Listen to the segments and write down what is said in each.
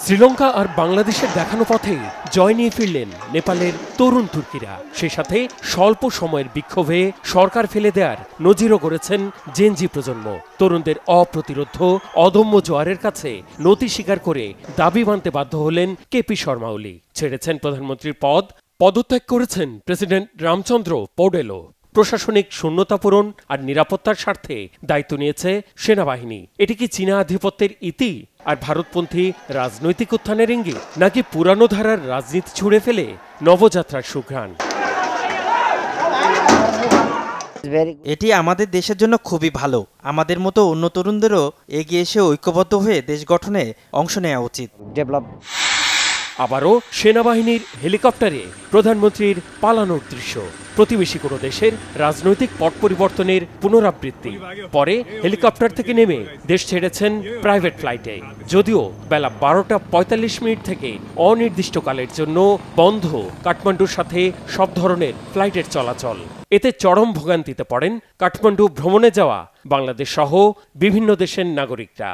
শ্রীলঙ্কা আর বাংলাদেশের দেখানো পথে জয় নিয়ে ফিরলেন নেপালের তরুণ তুর্কিরা। সে সাথে স্বল্প সময়ের বিক্ষোভে সরকার ফেলে দেওয়ার নজিরও করেছেন জেনজি প্রজন্ম। তরুণদের অপ্রতিরোধ্য অদম্য জোয়ারের কাছে নতি স্বীকার করে দাবি মানতে বাধ্য হলেন কেপি শর্মা ওলি। ছেড়েছেন প্রধানমন্ত্রীর পদ, পদত্যাগ করেছেন প্রেসিডেন্ট রামচন্দ্র পৌডেলো। প্রশাসনিক শূন্যতা পূরণ আর নিরাপত্তার স্বার্থে দায়িত্ব নিয়েছে সেনাবাহিনী। এটি কি চীনা আধিপত্যের ইতি আর ভারতপন্থী রাজনৈতিক উত্থানের ইঙ্গিত, নাকি পুরানো ধারার রাজনীতি ছুড়ে ফেলে নবযাত্রার সুঘ্রাণ? এটি আমাদের দেশের জন্য খুবই ভালো। আমাদের মতো অন্য তরুণদেরও এগিয়ে এসে ঐক্যবদ্ধ হয়ে দেশ গঠনে অংশ নেওয়া উচিত। আবারও সেনাবাহিনীর হেলিকপ্টারে প্রধানমন্ত্রীর পালানোর দৃশ্য, প্রতিবেশী কোনো দেশের রাজনৈতিক পট পরিবর্তনের পুনরাবৃত্তি। পরে হেলিকপ্টার থেকে নেমে দেশ ছেড়েছেন প্রাইভেট ফ্লাইটে। যদিও বেলা 12টা 45 মিনিট থেকে অনির্দিষ্টকালের জন্য বন্ধ কাঠমান্ডুর সাথে সব ধরনের ফ্লাইটের চলাচল। এতে চরম ভোগান্তিতে পড়েন কাঠমান্ডু ভ্রমণে যাওয়া বাংলাদেশ সহ বিভিন্ন দেশের নাগরিকরা।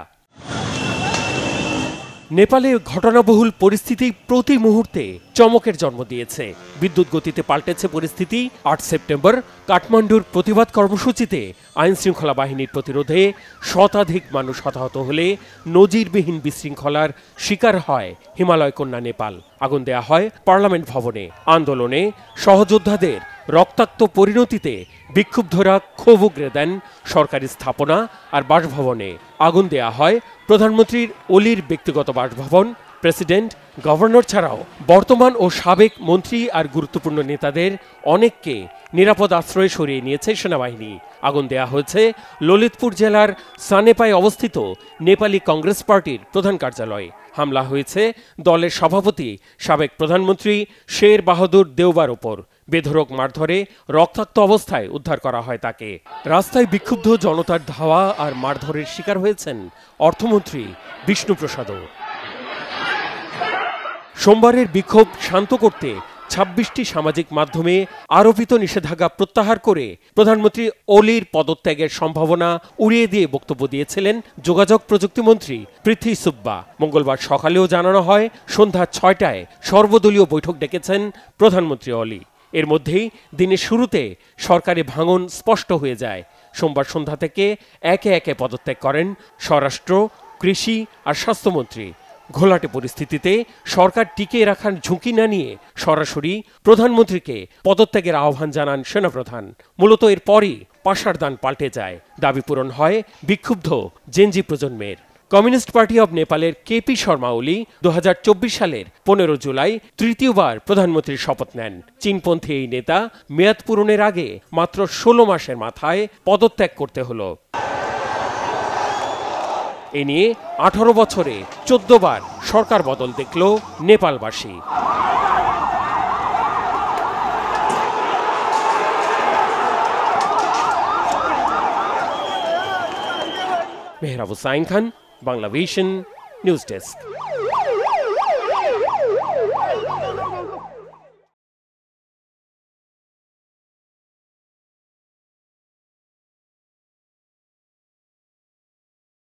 নেপালে ঘটনাবহুল পরিস্থিতি প্রতি মুহূর্তে চমকের জন্ম দিয়েছে। বিদ্যুৎ গতিতে পাল্টেছে পরিস্থিতি। ৮ সেপ্টেম্বর কাঠমান্ডুর প্রতিবাদ কর্মসূচিতে আইনশৃঙ্খলা বাহিনীর প্রতিরোধে শতাধিক মানুষ হতাহত হলে নজিরবিহীন বিশৃঙ্খলার শিকার হয় হিমালয় কন্যা নেপাল। আগুন দেয়া হয় পার্লামেন্ট ভবনে। আন্দোলনে সহযোদ্ধাদের রক্তাক্ত পরিণতিতে বিক্ষুব্ধরা ক্ষোভ উগরে দেন সরকারি স্থাপনা আর বাসভবনে। আগুন দেয়া হয় প্রধানমন্ত্রীর ওলির ব্যক্তিগত বাসভবন। প্রেসিডেন্ট, গভর্নর ছাড়াও বর্তমান ও সাবেক মন্ত্রী আর গুরুত্বপূর্ণ নেতাদের অনেককে নিরাপদ আশ্রয়ে সরিয়ে নিয়েছে সেনাবাহিনী। আগুন দেয়া হয়েছে ললিতপুর জেলার সানেপায় অবস্থিত নেপালি কংগ্রেস পার্টির প্রধান কার্যালয়ে। হামলা হয়েছে দলের সভাপতি সাবেক প্রধানমন্ত্রী শের বাহাদুর দেওবার ওপর। বেধড়ক মারধরে রক্তাক্ত অবস্থায় উদ্ধার করা হয় তাকে। রাস্তায় বিক্ষুব্ধ জনতার ধাওয়া আর মারধরের শিকার হয়েছেন অর্থমন্ত্রী বিষ্ণুপ্রসাদও। সোমবারের বিক্ষোভ শান্ত করতে ২৬টি সামাজিক মাধ্যমে আরোপিত নিষেধাজ্ঞা প্রত্যাহার করে প্রধানমন্ত্রী ওলির পদত্যাগের সম্ভাবনা উড়িয়ে দিয়ে বক্তব্য দিয়েছিলেন যোগাযোগ প্রযুক্তিমন্ত্রী পৃথ্বী সুব্বা। মঙ্গলবার সকালেও জানানো হয় সন্ধ্যা ৬টায় সর্বদলীয় বৈঠক ডেকেছেন প্রধানমন্ত্রী ওলি। এর মধ্যেই দিনের শুরুতে সরকারি ভাঙন স্পষ্ট হয়ে যায়। সোমবার সন্ধ্যা থেকে একে একে পদত্যাগ করেন স্বরাষ্ট্র, কৃষি আর স্বাস্থ্যমন্ত্রী। ঘোলাটে পরিস্থিতিতে সরকার টিকিয়ে রাখার ঝুঁকি না নিয়ে সরাসরি প্রধানমন্ত্রীকে পদত্যাগের আহ্বান জানান সেনাপ্রধান। মূলত এরপরই পাশার দান পাল্টে যায়। দাবি পূরণ হয় বিক্ষুব্ধ জেনজি প্রজন্মের। কমিউনিস্ট পার্টি অব নেপালের কেপি শর্মা ওলি ২০২৪ সালের ১৫ জুলাই তৃতীয়বার প্রধানমন্ত্রীর শপথ নেন। চীনপন্থী এই নেতা মেয়াদ পূরণের আগে মাত্র ১৬ মাসের মাথায় পদত্যাগ করতে হলো। এ নিয়ে ১৮ বছরে ১৪ বার সরকার বদল দেখল নেপালবাসী। Mehrab Hussain Khan, Bangla vision, news desk.